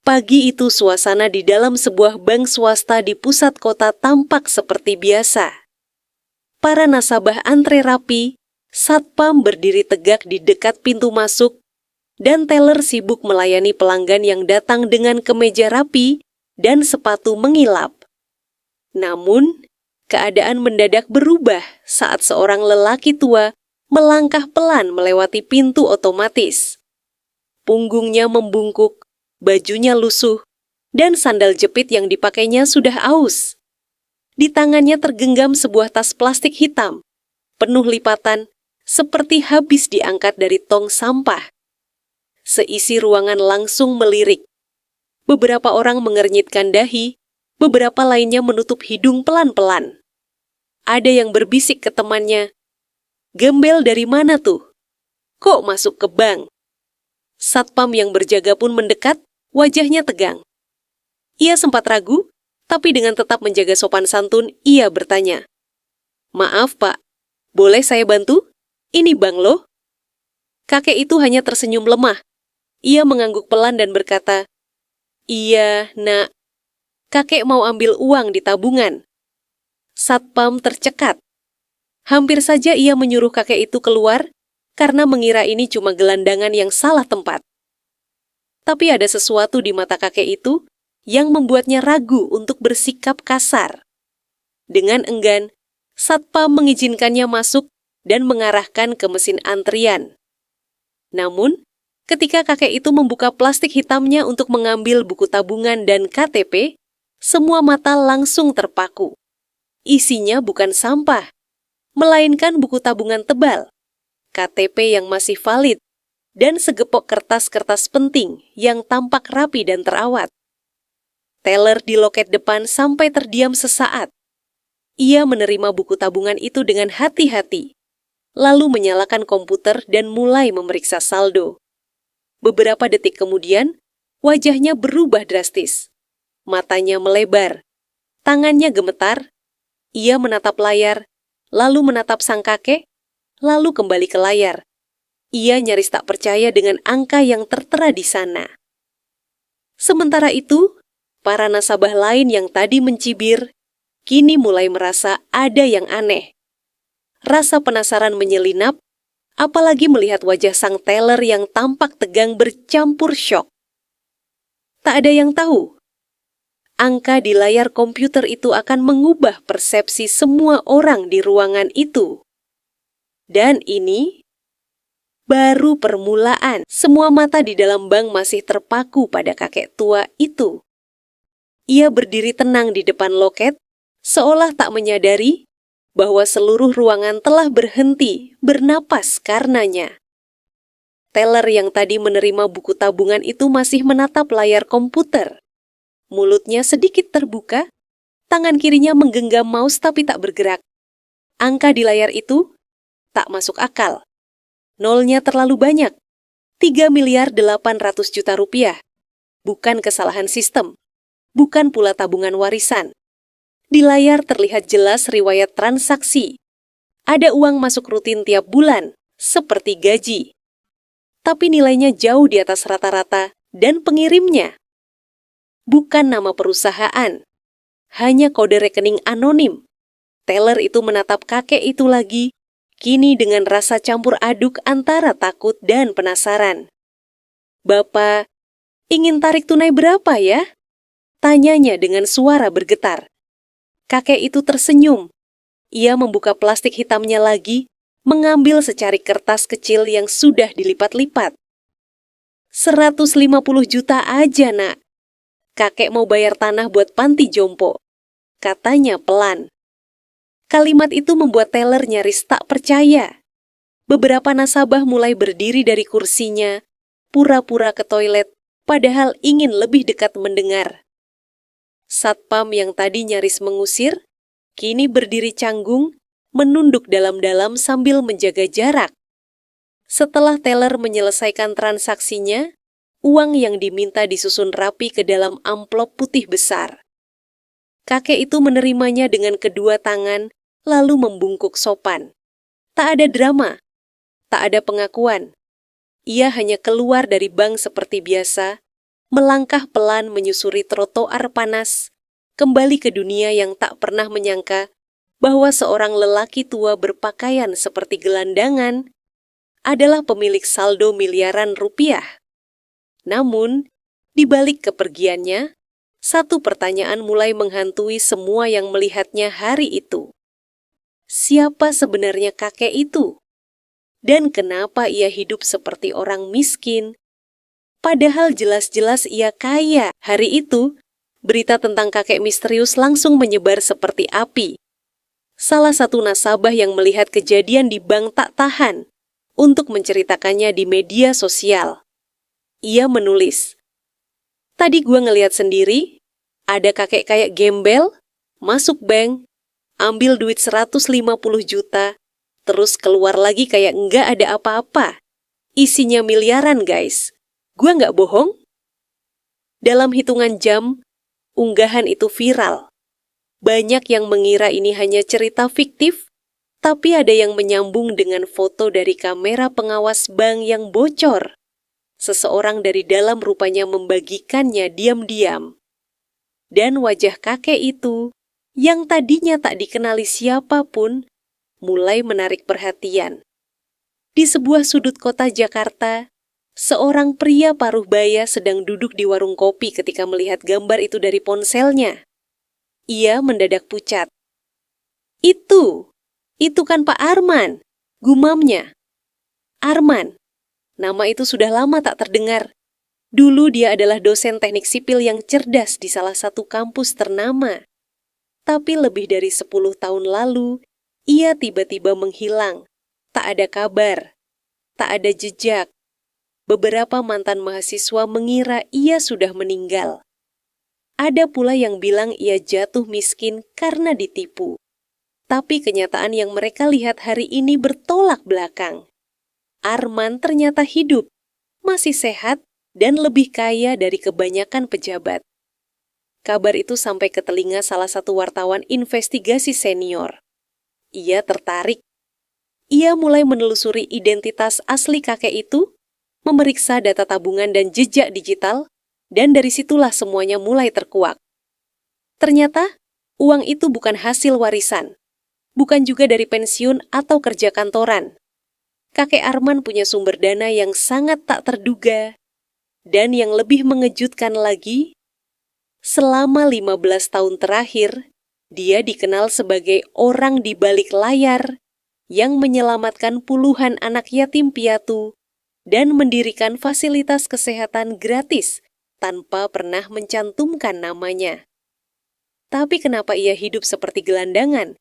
Pagi itu suasana di dalam sebuah bank swasta di pusat kota tampak seperti biasa. Para nasabah antre rapi, satpam berdiri tegak di dekat pintu masuk, dan teller sibuk melayani pelanggan yang datang dengan kemeja rapi dan sepatu mengilap. Namun, keadaan mendadak berubah saat seorang lelaki tua melangkah pelan melewati pintu otomatis. Punggungnya membungkuk, bajunya lusuh, dan sandal jepit yang dipakainya sudah aus. Di tangannya tergenggam sebuah tas plastik hitam, penuh lipatan, seperti habis diangkat dari tong sampah. Seisi ruangan langsung melirik. Beberapa orang mengernyitkan dahi, beberapa lainnya menutup hidung pelan-pelan. Ada yang berbisik ke temannya, "Gembel dari mana tuh? Kok masuk ke bank?" Satpam yang berjaga pun mendekat, wajahnya tegang. Ia sempat ragu, tapi dengan tetap menjaga sopan santun, ia bertanya, "Maaf Pak, boleh saya bantu? Ini bank loh." Kakek itu hanya tersenyum lemah. Ia mengangguk pelan dan berkata, "Iya, Nak. Kakek mau ambil uang di tabungan." Satpam tercekat. Hampir saja ia menyuruh kakek itu keluar karena mengira ini cuma gelandangan yang salah tempat. Tapi ada sesuatu di mata kakek itu yang membuatnya ragu untuk bersikap kasar. Dengan enggan, satpam mengizinkannya masuk dan mengarahkan ke mesin antrian. Namun, ketika kakek itu membuka plastik hitamnya untuk mengambil buku tabungan dan KTP, semua mata langsung terpaku. Isinya bukan sampah, melainkan buku tabungan tebal, KTP yang masih valid, dan segepok kertas-kertas penting yang tampak rapi dan terawat. Teller di loket depan sampai terdiam sesaat. Ia menerima buku tabungan itu dengan hati-hati, lalu menyalakan komputer dan mulai memeriksa saldo. Beberapa detik kemudian, wajahnya berubah drastis. Matanya melebar, tangannya gemetar, ia menatap layar, lalu menatap sang kakek, lalu kembali ke layar. Ia nyaris tak percaya dengan angka yang tertera di sana. Sementara itu, para nasabah lain yang tadi mencibir, kini mulai merasa ada yang aneh. Rasa penasaran menyelinap, apalagi melihat wajah sang teller yang tampak tegang bercampur syok. Tak ada yang tahu, angka di layar komputer itu akan mengubah persepsi semua orang di ruangan itu. Dan ini baru permulaan. Semua mata di dalam bank masih terpaku pada kakek tua itu. Ia berdiri tenang di depan loket, seolah tak menyadari bahwa seluruh ruangan telah berhenti bernapas karenanya. Teller yang tadi menerima buku tabungan itu masih menatap layar komputer. Mulutnya sedikit terbuka, tangan kirinya menggenggam mouse tapi tak bergerak. Angka di layar itu tak masuk akal. Nolnya terlalu banyak, 3.800.000.000 rupiah. Bukan kesalahan sistem, bukan pula tabungan warisan. Di layar terlihat jelas riwayat transaksi. Ada uang masuk rutin tiap bulan, seperti gaji. Tapi nilainya jauh di atas rata-rata dan pengirimnya. Bukan nama perusahaan, hanya kode rekening anonim. Teller itu menatap kakek itu lagi, kini dengan rasa campur aduk antara takut dan penasaran. "Bapak, ingin tarik tunai berapa ya?" tanyanya dengan suara bergetar. Kakek itu tersenyum. Ia membuka plastik hitamnya lagi, mengambil secari kertas kecil yang sudah dilipat-lipat. 150 juta aja, Nak. Kakek mau bayar tanah buat panti jompo, katanya pelan. Kalimat itu membuat teller nyaris tak percaya. Beberapa nasabah mulai berdiri dari kursinya, pura-pura ke toilet, padahal ingin lebih dekat mendengar. Satpam yang tadi nyaris mengusir, kini berdiri canggung, menunduk dalam-dalam sambil menjaga jarak. Setelah teller menyelesaikan transaksinya, uang yang diminta disusun rapi ke dalam amplop putih besar. Kakek itu menerimanya dengan kedua tangan, lalu membungkuk sopan. Tak ada drama, tak ada pengakuan. Ia hanya keluar dari bank seperti biasa, melangkah pelan menyusuri trotoar panas, kembali ke dunia yang tak pernah menyangka bahwa seorang lelaki tua berpakaian seperti gelandangan adalah pemilik saldo miliaran rupiah. Namun, di balik kepergiannya, satu pertanyaan mulai menghantui semua yang melihatnya hari itu. Siapa sebenarnya kakek itu? Dan kenapa ia hidup seperti orang miskin? Padahal jelas-jelas ia kaya. Hari itu, berita tentang kakek misterius langsung menyebar seperti api. Salah satu nasabah yang melihat kejadian di bank tak tahan untuk menceritakannya di media sosial. Ia menulis, "Tadi gua ngeliat sendiri, ada kakek kayak gembel, masuk bank, ambil duit 150 juta, terus keluar lagi kayak nggak ada apa-apa. Isinya miliaran, guys. Gua nggak bohong." Dalam hitungan jam, unggahan itu viral. Banyak yang mengira ini hanya cerita fiktif, tapi ada yang menyambung dengan foto dari kamera pengawas bank yang bocor. Seseorang dari dalam rupanya membagikannya diam-diam. Dan wajah kakek itu, yang tadinya tak dikenali siapapun, mulai menarik perhatian. Di sebuah sudut kota Jakarta, seorang pria paruh baya sedang duduk di warung kopi ketika melihat gambar itu dari ponselnya. Ia mendadak pucat. Itu kan Pak Arman, gumamnya. Arman, nama itu sudah lama tak terdengar. Dulu dia adalah dosen teknik sipil yang cerdas di salah satu kampus ternama. Tapi lebih dari 10 tahun lalu, ia tiba-tiba menghilang. Tak ada kabar, tak ada jejak. Beberapa mantan mahasiswa mengira ia sudah meninggal. Ada pula yang bilang ia jatuh miskin karena ditipu. Tapi kenyataan yang mereka lihat hari ini bertolak belakang. Arman ternyata hidup, masih sehat, dan lebih kaya dari kebanyakan pejabat. Kabar itu sampai ke telinga salah satu wartawan investigasi senior. Ia tertarik. Ia mulai menelusuri identitas asli kakek itu, memeriksa data tabungan dan jejak digital, dan dari situlah semuanya mulai terkuak. Ternyata, uang itu bukan hasil warisan, bukan juga dari pensiun atau kerja kantoran. Kakek Arman punya sumber dana yang sangat tak terduga, dan yang lebih mengejutkan lagi, selama 15 tahun terakhir, dia dikenal sebagai orang di balik layar yang menyelamatkan puluhan anak yatim piatu dan mendirikan fasilitas kesehatan gratis tanpa pernah mencantumkan namanya. Tapi kenapa ia hidup seperti gelandangan?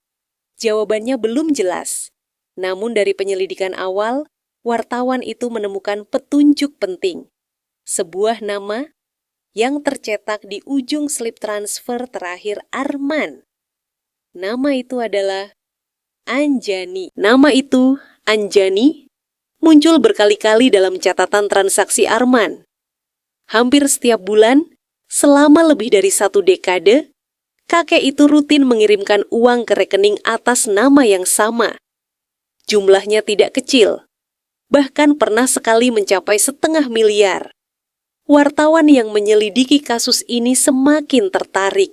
Jawabannya belum jelas. Namun dari penyelidikan awal, wartawan itu menemukan petunjuk penting. Sebuah nama yang tercetak di ujung slip transfer terakhir Arman. Nama itu adalah Anjani. Nama itu, Anjani, muncul berkali-kali dalam catatan transaksi Arman. Hampir setiap bulan, selama lebih dari 1 dekade, kakek itu rutin mengirimkan uang ke rekening atas nama yang sama. Jumlahnya tidak kecil, bahkan pernah sekali mencapai 500 miliar. Wartawan yang menyelidiki kasus ini semakin tertarik.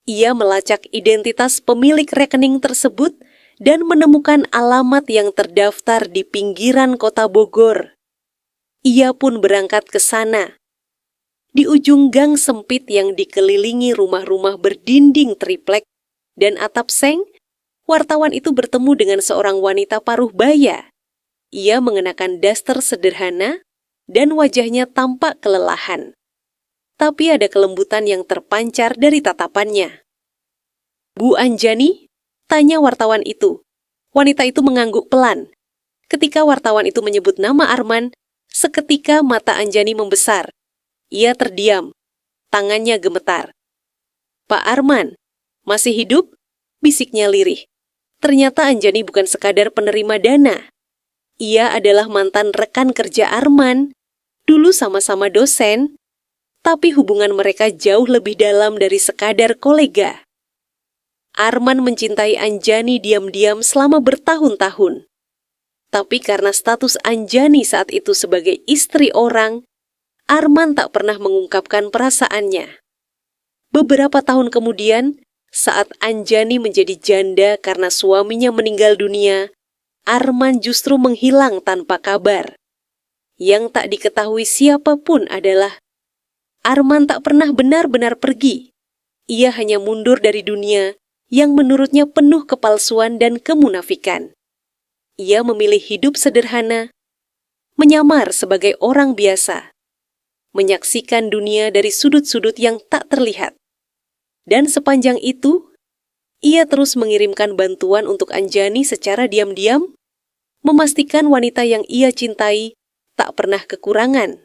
Ia melacak identitas pemilik rekening tersebut dan menemukan alamat yang terdaftar di pinggiran kota Bogor. Ia pun berangkat ke sana. Di ujung gang sempit yang dikelilingi rumah-rumah berdinding triplek dan atap seng, wartawan itu bertemu dengan seorang wanita paruh baya. Ia mengenakan daster sederhana dan wajahnya tampak kelelahan. Tapi ada kelembutan yang terpancar dari tatapannya. "Bu Anjani?" tanya wartawan itu. Wanita itu mengangguk pelan. Ketika wartawan itu menyebut nama Arman, seketika mata Anjani membesar. Ia terdiam, tangannya gemetar. "Pak Arman, masih hidup?" bisiknya lirih. Ternyata Anjani bukan sekadar penerima dana. Ia adalah mantan rekan kerja Arman. Dulu sama-sama dosen, tapi hubungan mereka jauh lebih dalam dari sekadar kolega. Arman mencintai Anjani diam-diam selama bertahun-tahun. Tapi karena status Anjani saat itu sebagai istri orang, Arman tak pernah mengungkapkan perasaannya. Beberapa tahun kemudian, saat Anjani menjadi janda karena suaminya meninggal dunia, Arman justru menghilang tanpa kabar. Yang tak diketahui siapapun adalah Arman tak pernah benar-benar pergi. Ia hanya mundur dari dunia yang menurutnya penuh kepalsuan dan kemunafikan. Ia memilih hidup sederhana, menyamar sebagai orang biasa, menyaksikan dunia dari sudut-sudut yang tak terlihat. Dan sepanjang itu, ia terus mengirimkan bantuan untuk Anjani secara diam-diam, memastikan wanita yang ia cintai tak pernah kekurangan.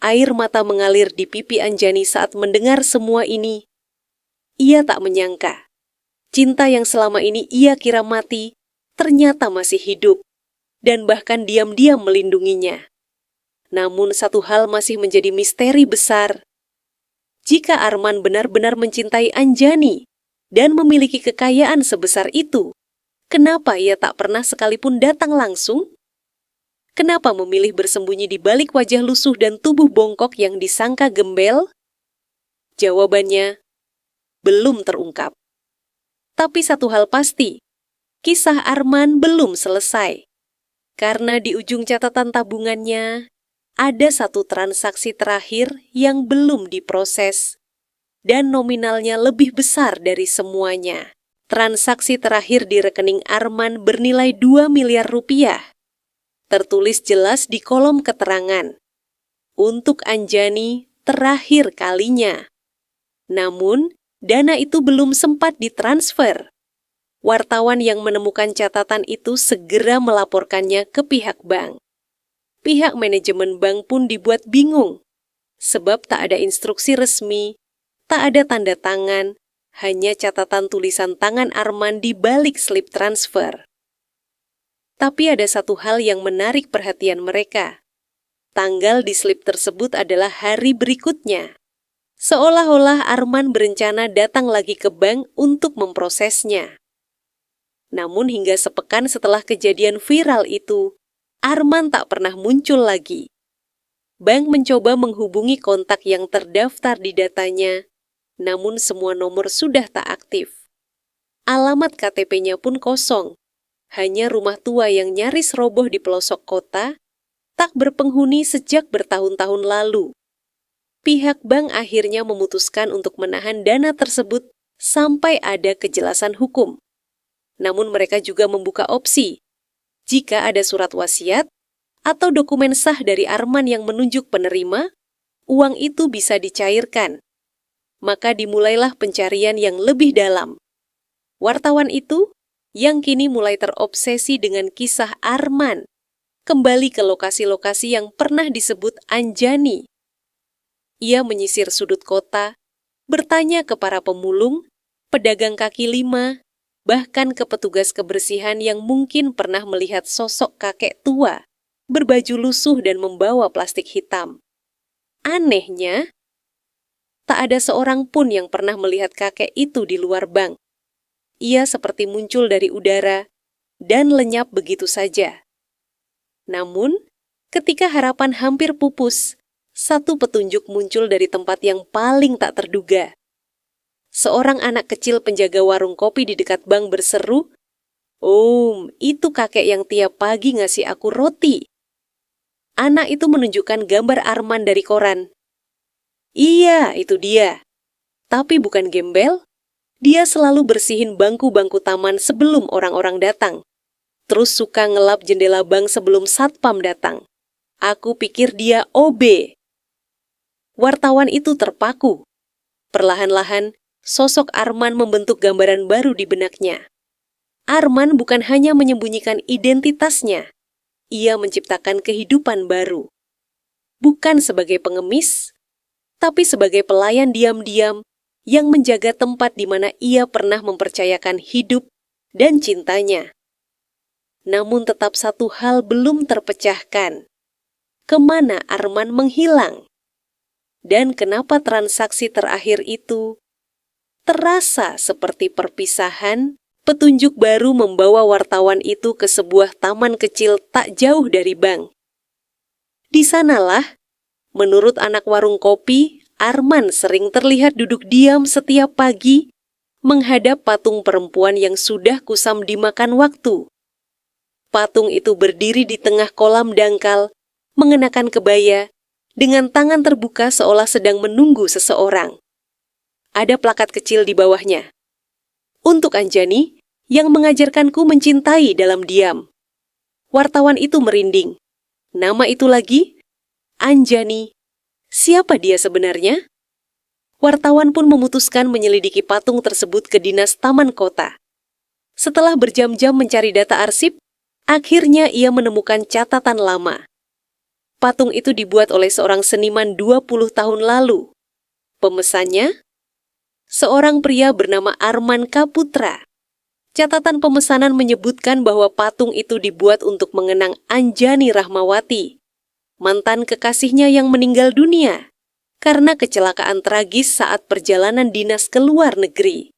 Air mata mengalir di pipi Anjani saat mendengar semua ini. Ia tak menyangka, cinta yang selama ini ia kira mati, ternyata masih hidup, dan bahkan diam-diam melindunginya. Namun satu hal masih menjadi misteri besar. Jika Arman benar-benar mencintai Anjani dan memiliki kekayaan sebesar itu, kenapa ia tak pernah sekalipun datang langsung? Kenapa memilih bersembunyi di balik wajah lusuh dan tubuh bongkok yang disangka gembel? Jawabannya belum terungkap. Tapi satu hal pasti, kisah Arman belum selesai. Karena di ujung catatan tabungannya, ada satu transaksi terakhir yang belum diproses, dan nominalnya lebih besar dari semuanya. Transaksi terakhir di rekening Arman bernilai 2 miliar rupiah. Tertulis jelas di kolom keterangan, untuk Anjani terakhir kalinya. Namun, dana itu belum sempat ditransfer. Wartawan yang menemukan catatan itu segera melaporkannya ke pihak bank. Pihak manajemen bank pun dibuat bingung, sebab tak ada instruksi resmi, tak ada tanda tangan, hanya catatan tulisan tangan Arman di balik slip transfer. Tapi ada satu hal yang menarik perhatian mereka. Tanggal di slip tersebut adalah hari berikutnya. Seolah-olah Arman berencana datang lagi ke bank untuk memprosesnya. Namun hingga sepekan setelah kejadian viral itu, Arman tak pernah muncul lagi. Bank mencoba menghubungi kontak yang terdaftar di datanya, namun semua nomor sudah tak aktif. Alamat KTP-nya pun kosong. Hanya rumah tua yang nyaris roboh di pelosok kota, tak berpenghuni sejak bertahun-tahun lalu. Pihak bank akhirnya memutuskan untuk menahan dana tersebut sampai ada kejelasan hukum. Namun mereka juga membuka opsi, jika ada surat wasiat atau dokumen sah dari Arman yang menunjuk penerima, uang itu bisa dicairkan. Maka dimulailah pencarian yang lebih dalam. Wartawan itu, yang kini mulai terobsesi dengan kisah Arman, kembali ke lokasi-lokasi yang pernah disebut Anjani. Ia menyisir sudut kota, bertanya ke para pemulung, pedagang kaki lima, bahkan ke petugas kebersihan yang mungkin pernah melihat sosok kakek tua, berbaju lusuh dan membawa plastik hitam. Anehnya, tak ada seorang pun yang pernah melihat kakek itu di luar bank. Ia seperti muncul dari udara dan lenyap begitu saja. Namun, ketika harapan hampir pupus, satu petunjuk muncul dari tempat yang paling tak terduga. Seorang anak kecil penjaga warung kopi di dekat bank berseru, "Om, itu kakek yang tiap pagi ngasih aku roti." Anak itu menunjukkan gambar Arman dari koran. Iya, itu dia. Tapi bukan gembel. Dia selalu bersihin bangku-bangku taman sebelum orang-orang datang. Terus suka ngelap jendela bank sebelum satpam datang. Aku pikir dia OB. Wartawan itu terpaku. Perlahan-lahan, sosok Arman membentuk gambaran baru di benaknya. Arman bukan hanya menyembunyikan identitasnya, ia menciptakan kehidupan baru. Bukan sebagai pengemis, tapi sebagai pelayan diam-diam yang menjaga tempat di mana ia pernah mempercayakan hidup dan cintanya. Namun tetap satu hal belum terpecahkan. Kemana Arman menghilang? Dan kenapa transaksi terakhir itu terasa seperti perpisahan? Petunjuk baru membawa wartawan itu ke sebuah taman kecil tak jauh dari bank. Di sanalah Menurut anak warung kopi, Arman sering terlihat duduk diam setiap pagi menghadap patung perempuan yang sudah kusam dimakan waktu. Patung itu berdiri di tengah kolam dangkal, mengenakan kebaya, dengan tangan terbuka seolah sedang menunggu seseorang. Ada plakat kecil di bawahnya. Untuk Anjani, yang mengajarkanku mencintai dalam diam. Wartawan itu merinding. Nama itu lagi? Anjani. Siapa dia sebenarnya? Wartawan pun memutuskan menyelidiki patung tersebut ke Dinas Taman Kota. Setelah berjam-jam mencari data arsip, akhirnya ia menemukan catatan lama. Patung itu dibuat oleh seorang seniman 20 tahun lalu. Pemesannya? Seorang pria bernama Arman Kaputra. Catatan pemesanan menyebutkan bahwa patung itu dibuat untuk mengenang Anjani Rahmawati, mantan kekasihnya yang meninggal dunia karena kecelakaan tragis saat perjalanan dinas ke luar negeri.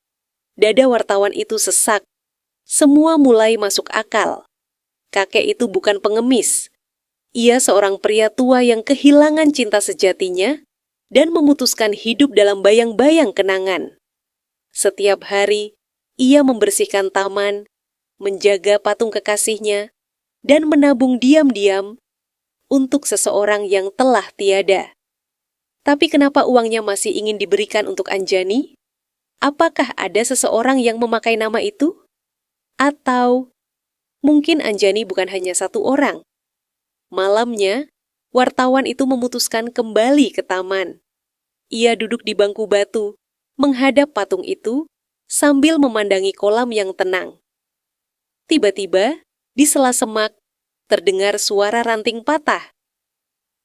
Dada wartawan itu sesak. Semua mulai masuk akal. Kakek itu bukan pengemis. Ia seorang pria tua yang kehilangan cinta sejatinya dan memutuskan hidup dalam bayang-bayang kenangan. Setiap hari, ia membersihkan taman, menjaga patung kekasihnya, dan menabung diam-diam untuk seseorang yang telah tiada. Tapi kenapa uangnya masih ingin diberikan untuk Anjani? Apakah ada seseorang yang memakai nama itu? Atau mungkin Anjani bukan hanya satu orang? Malamnya, wartawan itu memutuskan kembali ke taman. Ia duduk di bangku batu, menghadap patung itu, sambil memandangi kolam yang tenang. Tiba-tiba, di sela semak, terdengar suara ranting patah.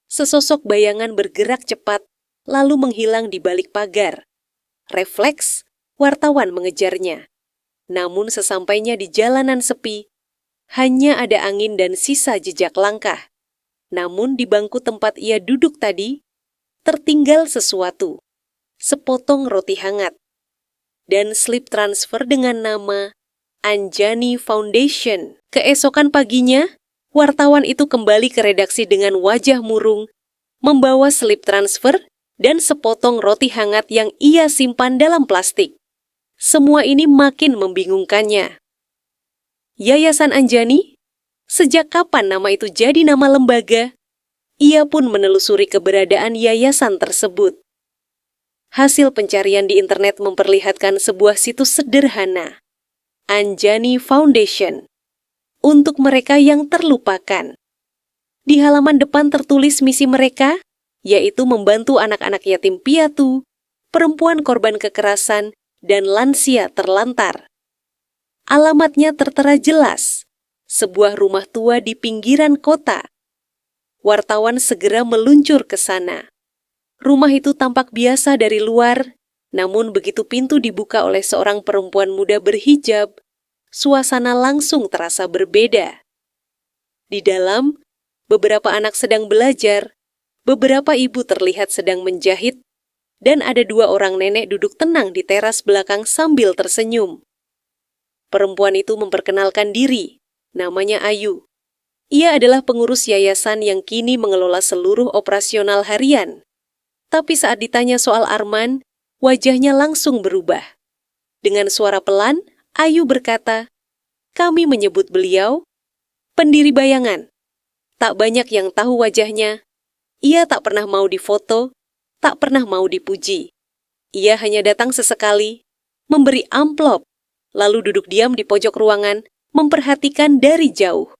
Sesosok bayangan bergerak cepat, lalu menghilang di balik pagar. Refleks, wartawan mengejarnya. Namun sesampainya di jalanan sepi, hanya ada angin dan sisa jejak langkah. Namun di bangku tempat ia duduk tadi, tertinggal sesuatu. Sepotong roti hangat. Dan slip transfer dengan nama Anjani Foundation. Keesokan paginya, wartawan itu kembali ke redaksi dengan wajah murung, membawa slip transfer dan sepotong roti hangat yang ia simpan dalam plastik. Semua ini makin membingungkannya. Yayasan Anjani? Sejak kapan nama itu jadi nama lembaga? Ia pun menelusuri keberadaan yayasan tersebut. Hasil pencarian di internet memperlihatkan sebuah situs sederhana, Anjani Foundation, untuk mereka yang terlupakan. Di halaman depan tertulis misi mereka, yaitu membantu anak-anak yatim piatu, perempuan korban kekerasan, dan lansia terlantar. Alamatnya tertera jelas, sebuah rumah tua di pinggiran kota. Wartawan segera meluncur ke sana. Rumah itu tampak biasa dari luar, namun begitu pintu dibuka oleh seorang perempuan muda berhijab, suasana langsung terasa berbeda. Di dalam, beberapa anak sedang belajar, beberapa ibu terlihat sedang menjahit, dan ada 2 orang nenek duduk tenang di teras belakang sambil tersenyum. Perempuan itu memperkenalkan diri, namanya Ayu. Ia adalah pengurus yayasan yang kini mengelola seluruh operasional harian. Tapi saat ditanya soal Arman, wajahnya langsung berubah. Dengan suara pelan, Ayu berkata, "Kami menyebut beliau pendiri bayangan. Tak banyak yang tahu wajahnya. Ia tak pernah mau difoto, tak pernah mau dipuji. Ia hanya datang sesekali, memberi amplop, lalu duduk diam di pojok ruangan, memperhatikan dari jauh."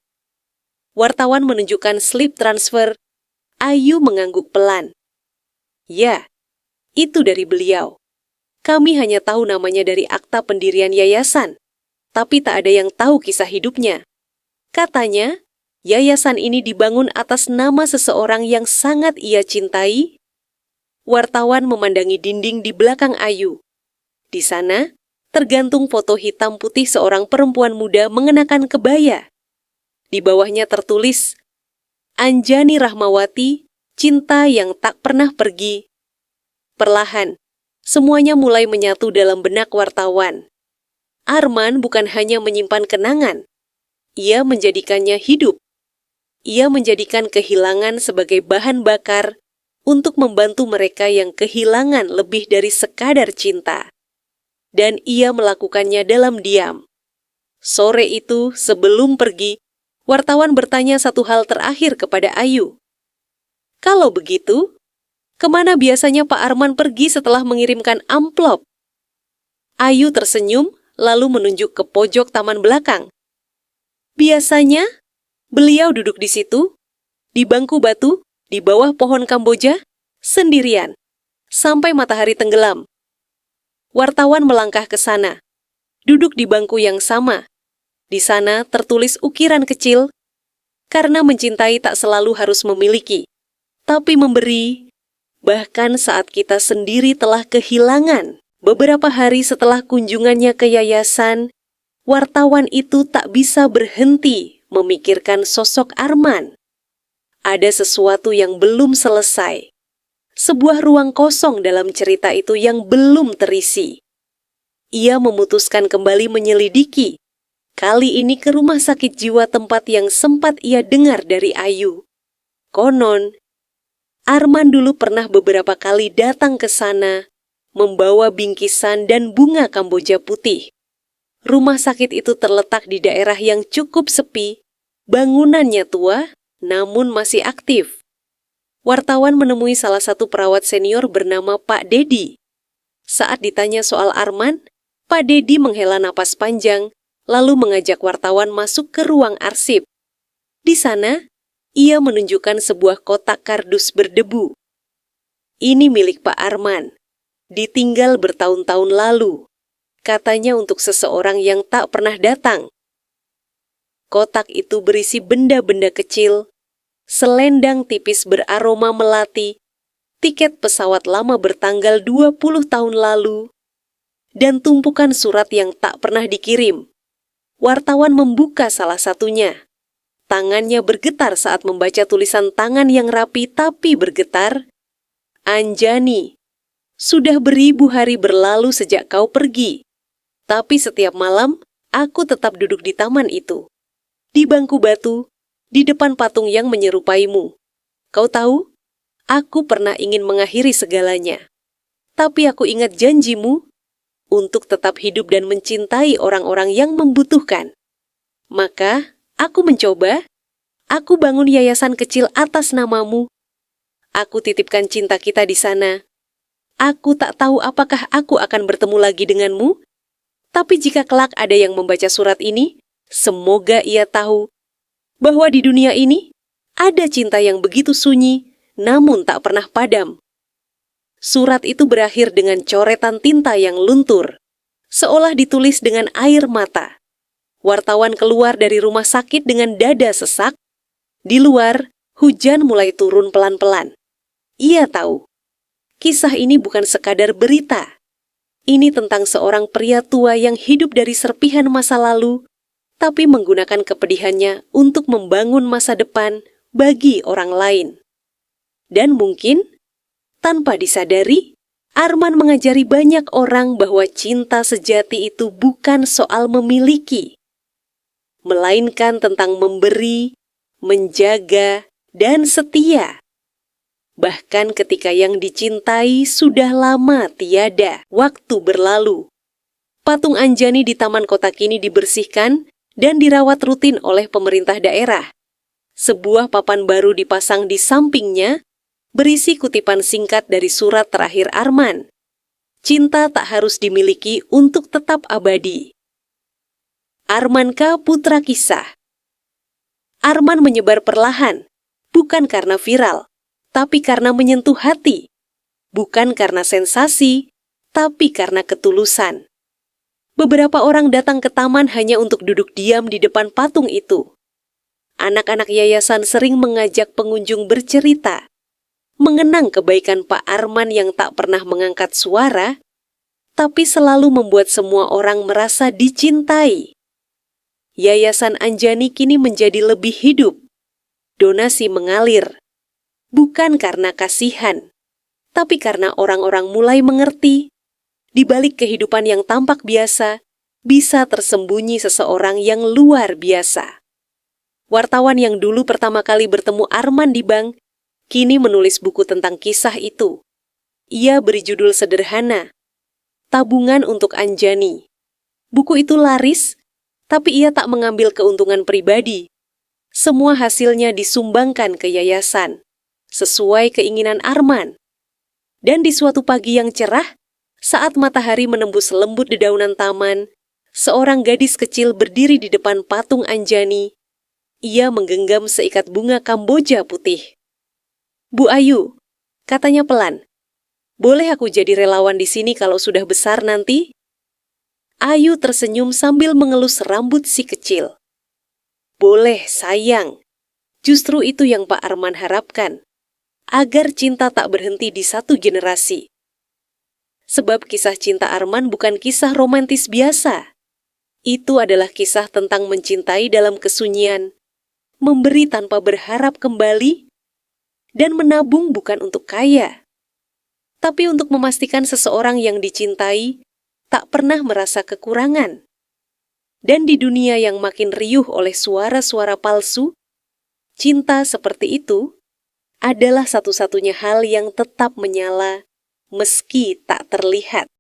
Wartawan menunjukkan slip transfer. Ayu mengangguk pelan. "Ya, itu dari beliau. Kami hanya tahu namanya dari akta pendirian yayasan, tapi tak ada yang tahu kisah hidupnya. Katanya, yayasan ini dibangun atas nama seseorang yang sangat ia cintai." Wartawan memandangi dinding di belakang Ayu. Di sana, tergantung foto hitam putih seorang perempuan muda mengenakan kebaya. Di bawahnya tertulis, "Anjani Rahmawati, cinta yang tak pernah pergi." Perlahan, semuanya mulai menyatu dalam benak wartawan. Arman bukan hanya menyimpan kenangan, ia menjadikannya hidup. Ia menjadikan kehilangan sebagai bahan bakar untuk membantu mereka yang kehilangan lebih dari sekadar cinta. Dan ia melakukannya dalam diam. Sore itu, sebelum pergi, wartawan bertanya satu hal terakhir kepada Ayu. Kalau begitu, kemana biasanya Pak Arman pergi setelah mengirimkan amplop? Ayu tersenyum, lalu menunjuk ke pojok taman belakang. Biasanya, beliau duduk di situ, di bangku batu, di bawah pohon Kamboja, sendirian, sampai matahari tenggelam. Wartawan melangkah ke sana, duduk di bangku yang sama. Di sana tertulis ukiran kecil, karena mencintai tak selalu harus memiliki, tapi memberi, bahkan saat kita sendiri telah kehilangan. Beberapa hari setelah kunjungannya ke yayasan, wartawan itu tak bisa berhenti memikirkan sosok Arman. Ada sesuatu yang belum selesai. Sebuah ruang kosong dalam cerita itu yang belum terisi. Ia memutuskan kembali menyelidiki, kali ini ke rumah sakit jiwa tempat yang sempat ia dengar dari Ayu. Konon, Arman dulu pernah beberapa kali datang ke sana, membawa bingkisan dan bunga Kamboja putih. Rumah sakit itu terletak di daerah yang cukup sepi, bangunannya tua, namun masih aktif. Wartawan menemui salah satu perawat senior bernama Pak Dedi. Saat ditanya soal Arman, Pak Dedi menghela napas panjang, lalu mengajak wartawan masuk ke ruang arsip. Di sana, ia menunjukkan sebuah kotak kardus berdebu. Ini milik Pak Arman. Ditinggal bertahun-tahun lalu, katanya untuk seseorang yang tak pernah datang. Kotak itu berisi benda-benda kecil, selendang tipis beraroma melati, tiket pesawat lama bertanggal 20 tahun lalu, dan tumpukan surat yang tak pernah dikirim. Wartawan membuka salah satunya. Tangannya bergetar saat membaca tulisan tangan yang rapi tapi bergetar. Anjani, sudah beribu hari berlalu sejak kau pergi. Tapi setiap malam, aku tetap duduk di taman itu. Di bangku batu, di depan patung yang menyerupaimu. Kau tahu, aku pernah ingin mengakhiri segalanya. Tapi aku ingat janjimu untuk tetap hidup dan mencintai orang-orang yang membutuhkan. Maka, aku mencoba. Aku bangun yayasan kecil atas namamu. Aku titipkan cinta kita di sana. Aku tak tahu apakah aku akan bertemu lagi denganmu, tapi jika kelak ada yang membaca surat ini, semoga ia tahu bahwa di dunia ini ada cinta yang begitu sunyi, namun tak pernah padam. Surat itu berakhir dengan coretan tinta yang luntur, seolah ditulis dengan air mata. Wartawan keluar dari rumah sakit dengan dada sesak. Di luar, hujan mulai turun pelan-pelan. Ia tahu, kisah ini bukan sekadar berita. Ini tentang seorang pria tua yang hidup dari serpihan masa lalu, tapi menggunakan kepedihannya untuk membangun masa depan bagi orang lain. Dan mungkin, tanpa disadari, Arman mengajari banyak orang bahwa cinta sejati itu bukan soal memiliki, melainkan tentang memberi, menjaga, dan setia. Bahkan ketika yang dicintai sudah lama tiada, waktu berlalu. Patung Anjani di Taman Kota kini dibersihkan dan dirawat rutin oleh pemerintah daerah. Sebuah papan baru dipasang di sampingnya, berisi kutipan singkat dari surat terakhir Arman. Cinta tak harus dimiliki untuk tetap abadi. Arman K. Putra Kisah. Arman menyebar perlahan, bukan karena viral, tapi karena menyentuh hati. Bukan karena sensasi, tapi karena ketulusan. Beberapa orang datang ke taman hanya untuk duduk diam di depan patung itu. Anak-anak yayasan sering mengajak pengunjung bercerita, mengenang kebaikan Pak Arman yang tak pernah mengangkat suara, tapi selalu membuat semua orang merasa dicintai. Yayasan Anjani kini menjadi lebih hidup. Donasi mengalir, bukan karena kasihan, tapi karena orang-orang mulai mengerti, di balik kehidupan yang tampak biasa, bisa tersembunyi seseorang yang luar biasa. Wartawan yang dulu pertama kali bertemu Arman di bank, kini menulis buku tentang kisah itu. Ia beri judul sederhana, Tabungan untuk Anjani. Buku itu laris, tapi ia tak mengambil keuntungan pribadi. Semua hasilnya disumbangkan ke yayasan, sesuai keinginan Arman. Dan di suatu pagi yang cerah, saat matahari menembus lembut dedaunan taman, seorang gadis kecil berdiri di depan patung Anjani. Ia menggenggam seikat bunga Kamboja putih. "Bu Ayu," katanya pelan, "boleh aku jadi relawan di sini kalau sudah besar nanti?" Ayu tersenyum sambil mengelus rambut si kecil. "Boleh, sayang. Justru itu yang Pak Arman harapkan, agar cinta tak berhenti di satu generasi." Sebab kisah cinta Arman bukan kisah romantis biasa. Itu adalah kisah tentang mencintai dalam kesunyian, memberi tanpa berharap kembali, dan menabung bukan untuk kaya, tapi untuk memastikan seseorang yang dicintai tak pernah merasa kekurangan. Dan di dunia yang makin riuh oleh suara-suara palsu, cinta seperti itu adalah satu-satunya hal yang tetap menyala meski tak terlihat.